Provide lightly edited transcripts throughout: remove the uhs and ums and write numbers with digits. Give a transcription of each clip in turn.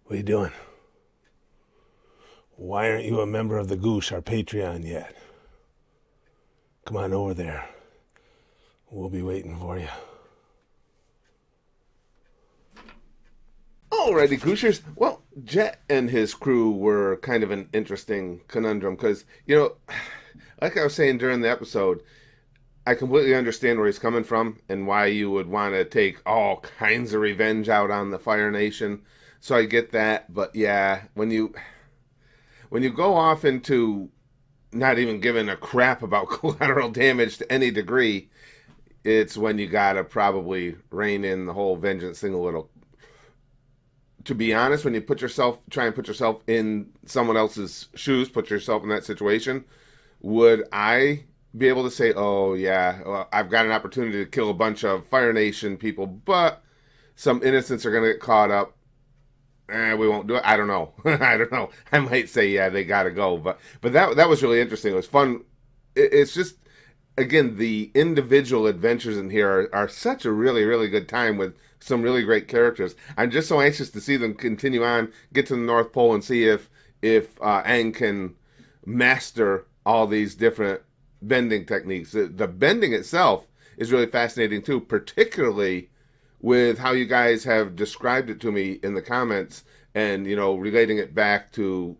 What are you doing? Why aren't you a member of the Goosh, our Patreon, yet? Come on over there. We'll be waiting for you. Alrighty, Gooshers. Well, Jet and his crew were kind of an interesting conundrum because, you know, like I was saying during the episode, I completely understand where he's coming from and why you would want to take all kinds of revenge out on the Fire Nation. So I get that, but yeah, when you go off into not even giving a crap about collateral damage to any degree, it's when you gotta probably rein in the whole vengeance thing a little. To be honest, when you try and put yourself in someone else's shoes, put yourself in that situation, would I be able to say, oh yeah, well, I've got an opportunity to kill a bunch of Fire Nation people, but some innocents are going to get caught up. We won't do it. I don't know. I don't know. I might say, yeah, they got to go. But that was really interesting. It was fun. It's just, again, the individual adventures in here are such a really, really good time with some really great characters. I'm just so anxious to see them continue on, get to the North Pole, and see if Aang can master all these different bending techniques. The bending itself is really fascinating too, particularly with how you guys have described it to me in the comments, and you know, relating it back to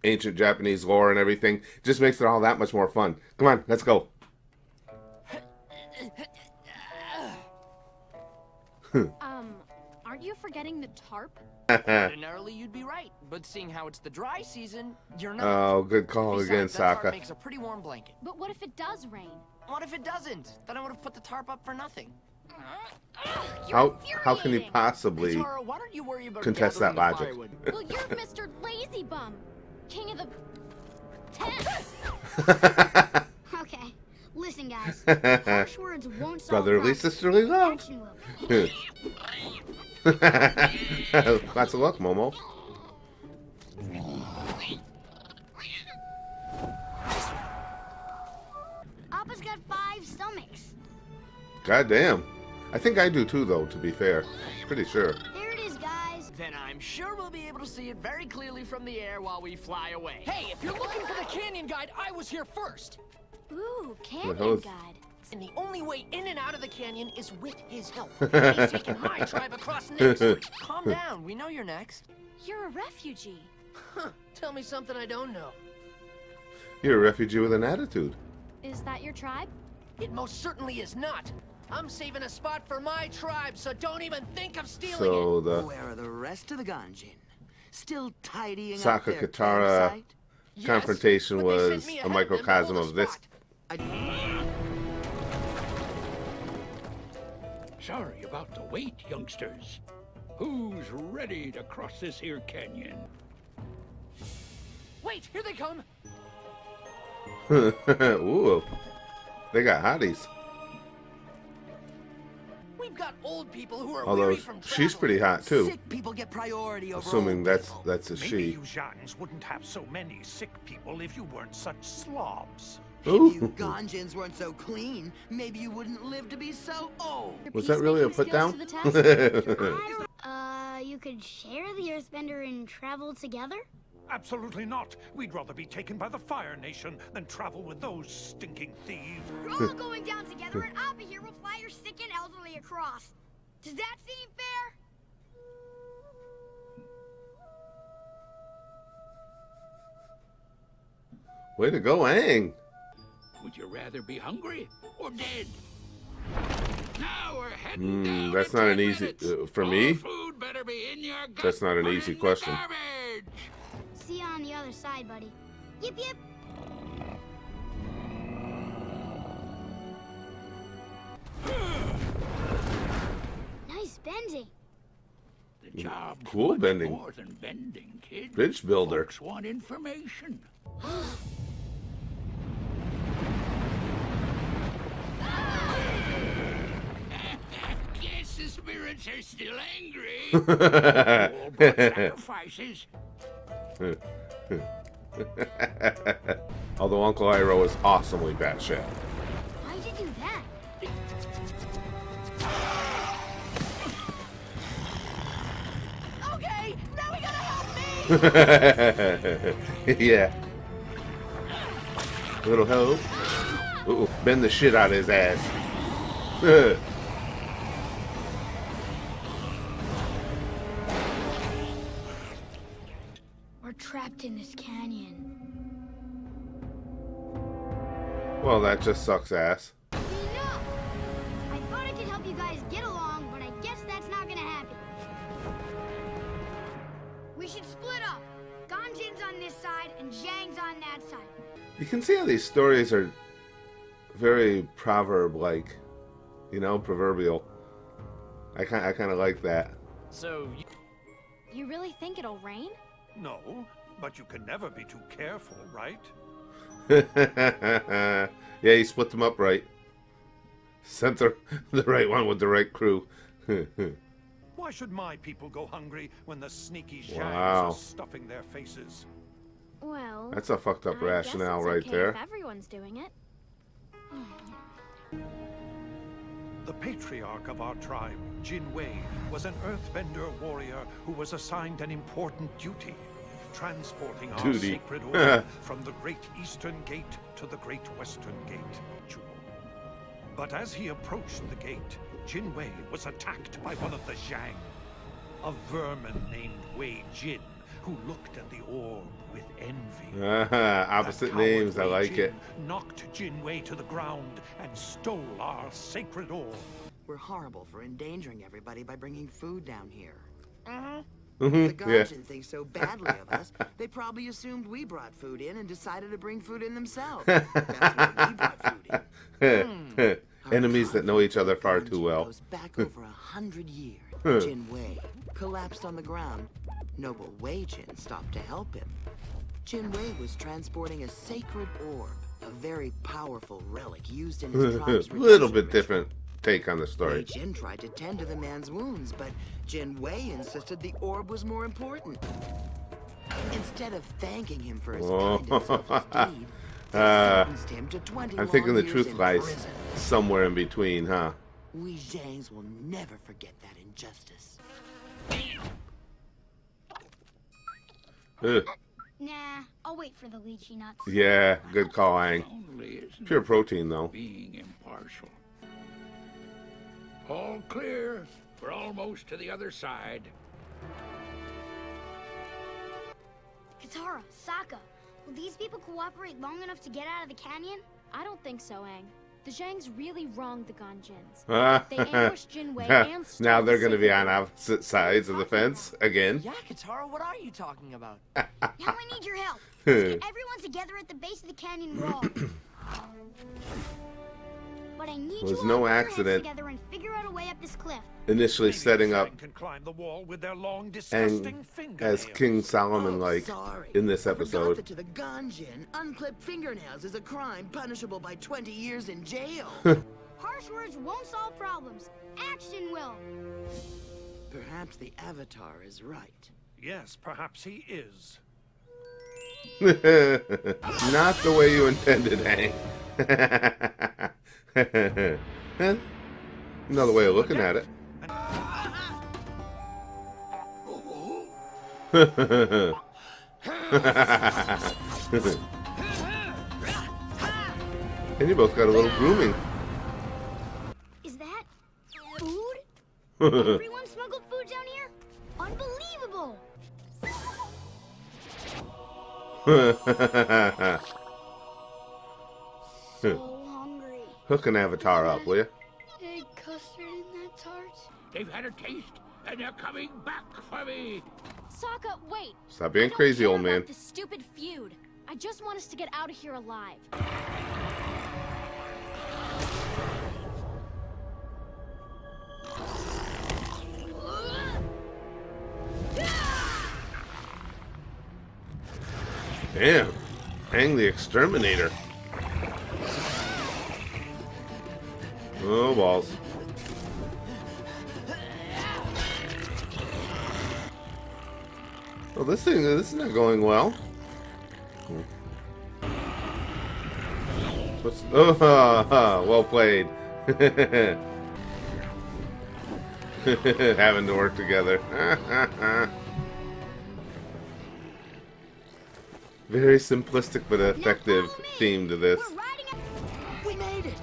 ancient Japanese lore and everything. Just makes it all that much more fun. Come on, let's go. Aren't you forgetting the tarp? Ordinarily, you'd be right, but seeing how it's the dry season, you're not. Oh, good call again, Besides, that tarp Sokka. makes a pretty warm blanket. But what if it does rain? What if it doesn't? Then I would have put the tarp up for nothing. How can he possibly Tara, why don't you worry about contest that gathering the logic? firewood? Well, you're Mr. Lazy Bum, king of the tents. Okay, listen, guys. Harsh words won't solve Brotherly, problems. sisterly love. Action will. Lots of luck, Momo. Appa's got 5 stomachs. God damn. I think I do too, though, to be fair. Pretty sure. There it is, guys. Then I'm sure we'll be able to see it very clearly from the air while we fly away. Hey, if you're looking for the canyon guide, I was here first. Ooh, The canyon hell is- guide. And the only way in and out of the canyon is with his help. He's taking my tribe across next. Calm down, we know you're next. You're a refugee. Huh, tell me something I don't know. You're a refugee with an attitude. Is that your tribe? It most certainly is not. I'm saving a spot for my tribe, so don't even think of stealing So it. the Where are the rest of the Ganjin? Still tidying up Sokka their Katara campsite? Yes, confrontation but they sent was me a ahead of them to microcosm hold of the this. spot. Sorry about the wait, youngsters. Who's ready to cross this here canyon? Wait, here they come. Ooh, they got hotties. We've got old people who are Although weary from she's travel. pretty hot too. Sick people get priority over Assuming old that's people. a Maybe she. you Zhans wouldn't have so many sick people if you weren't such slobs. If you Ooh. Ganjins weren't so clean, maybe you wouldn't live to be so old. Your Was that really a peacemaking put down? skills to the test? You could share the Earthbender and travel together? Absolutely not. We'd rather be taken by the Fire Nation than travel with those stinking thieves. We're all going down together, and Appa here will fly your sick and elderly across. Does that seem fair? Way to go, Aang. Would you rather be hungry or dead? Now we're heading down That's in not 10 an easy minutes. for All me. food better be in your gut That's not an or easy in the question. garbage. See you on the other side, buddy. Yip yip. Nice bending. The job's Cool much bending. more than bending, kid. Bridge builder. Folks want information. Guess the spirits are still angry. All but sacrifices. Although Uncle Iroh is awesomely batshit. Why'd you do that? Okay, now we gotta Yeah. A little help. Ooh, bend the shit out of his ass. We're trapped in this canyon. Well, that just sucks ass. Enough! I thought I could help you guys get along, but I guess that's not gonna happen. We should split up. Ganjin's on this side and Zhang's on that side. You can see how these stories are very proverb-like, you know, proverbial. I kind of like that. So, You really think it'll rain? No, but you can never be too careful, right? Yeah, he split them up right. Sent the right one with the right crew. Why should my people go hungry when the sneaky Zhangs Wow. are stuffing their faces? Well, That's a fucked up I rationale guess it's right okay there. if everyone's doing it. The patriarch of our tribe, Jin Wei, was an earthbender warrior who was assigned an important duty, transporting our Duty. sacred orb from the Great Eastern Gate to the Great Western Gate. But as he approached the gate, Jin Wei was attacked by one of the Zhang, a vermin named Wei Jin, who looked at the orb with envy. Opposite That coward names, I Wei like Jin it. knocked Jin Wei to the ground and stole our sacred orb. We're horrible for endangering everybody by bringing food down here. The Mm-hmm. Yeah. Ganjin think so badly of us, they probably assumed we brought food in and decided to bring food in themselves. That's why we brought food in. Our Enemies that know each other far conflict too well. goes back over 100 years. Jin Wei collapsed on the ground. Noble Wei Jin stopped to help him. Jin Wei was transporting a sacred orb, a very powerful relic used in his tribe's Little bit redemption different take on the Wei story. Jin tried to tend to the man's wounds, but Jin Wei insisted the orb was more important. Instead of thanking him for his kind and selfless deed, they sentenced him to 20 I'm thinking long the years truth in lies prison. somewhere in between, huh? We Zhangs will never forget that injustice. Ugh. Nah, I'll wait for the lychee nuts. Yeah, good call, Aang. Only isn't Pure protein, though. being impartial. All clear. We're almost to the other side. Katara, Sokka, will these people cooperate long enough to get out of the canyon? I don't think so, Aang. The Zhangs really wronged the Ganjins. They ambushed Jin Wei and stole Now they're the going to be sacred on orb. opposite sides of the fence again. yeah, Katara, what are you talking about? Now I need your help. Let's get everyone together at the base of the canyon wall. But I need Was you all no to put your heads accident. together and figure out a way up this cliff. Initially Maybe the setting up Zhang can climb the wall with their long, Aang disgusting as fingernails. King Solomon, like, Sorry. in this I forgot episode. that to the Ganjin, unclipped fingernails is a crime punishable by 20 years in jail. Harsh words won't solve problems. Action will. Perhaps the Avatar is right. Yes, perhaps he is. Not the way you intended, Hank. Another way of looking at it. And you both got a little grooming. Is that food? Everyone smuggled food down here? Unbelievable! So hungry. Hook an avatar up, will you? Egg custard in that tart? They've had a taste, and they're coming back for me. Sokka, wait! Stop being I don't crazy, care old man. about this stupid feud. I just want us to get out of here alive. Damn. Aang the Exterminator. Oh, balls. Well, this is not going well. What's, oh, well played. Having to work together. Very simplistic but effective theme to this. We're riding a... We made it!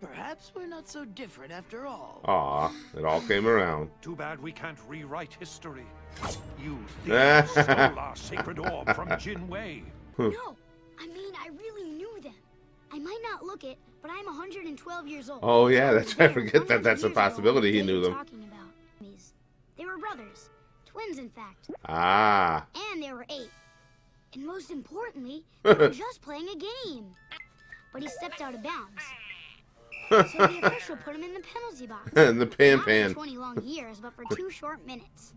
Perhaps we're not so different after all. Aw, it all came around. Too bad we can't rewrite history. You thieves stole our sacred orb from Jin Wei. No, I mean, I really knew them. I might not look it, but I'm 112 years old. Oh yeah, that's right. I They were forget that 100 that's a years ago on possibility. the He day knew you're them. talking about. They were brothers. Twins, in fact. Ah. And they were 8. And most importantly, they were just playing a game. But he stepped out of bounds. So the official put him in the penalty box. And the Not for pan. 20 long years, but for 2 short minutes.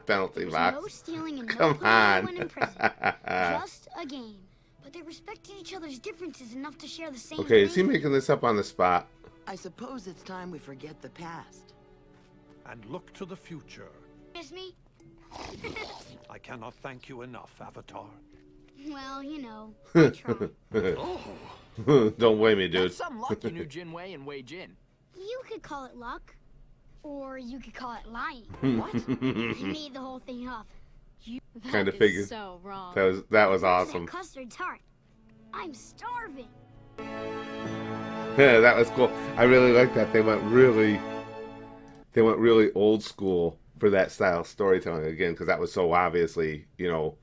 Penalty There's box. no stealing and no Come putting on. anyone in prison. Just a game. But they respected each other's differences enough to share the same Okay, is he thing. making this up on the spot? I suppose it's time we forget the past. And look to the future. Miss me? I cannot thank you enough, Avatar. Well, you know, I tried. Don't blame me, dude. That's some luck you knew Jin Wei and Wei Jin. You could call it luck. Or you could call it lying. What? I made the whole thing up. Kinda That is figured. so wrong. That was Where's awesome. that custard tart? I'm starving. Yeah, that was cool. I really like that. They went really old school for that style of storytelling again, because that was so obviously, you know,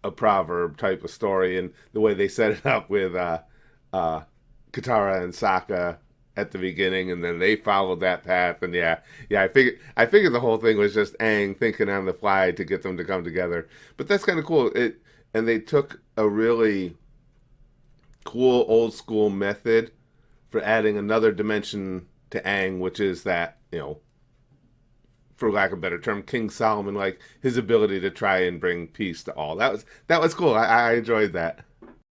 a proverb type of story, and the way they set it up with Katara and Sokka at the beginning, and then they followed that path, and yeah, I figured the whole thing was just Aang thinking on the fly to get them to come together. But that's kind of cool. And they took a really cool old school method for adding another dimension to Aang, which is that, you know, for lack of a better term, King Solomon, like his ability to try and bring peace to all. That was cool. I enjoyed that.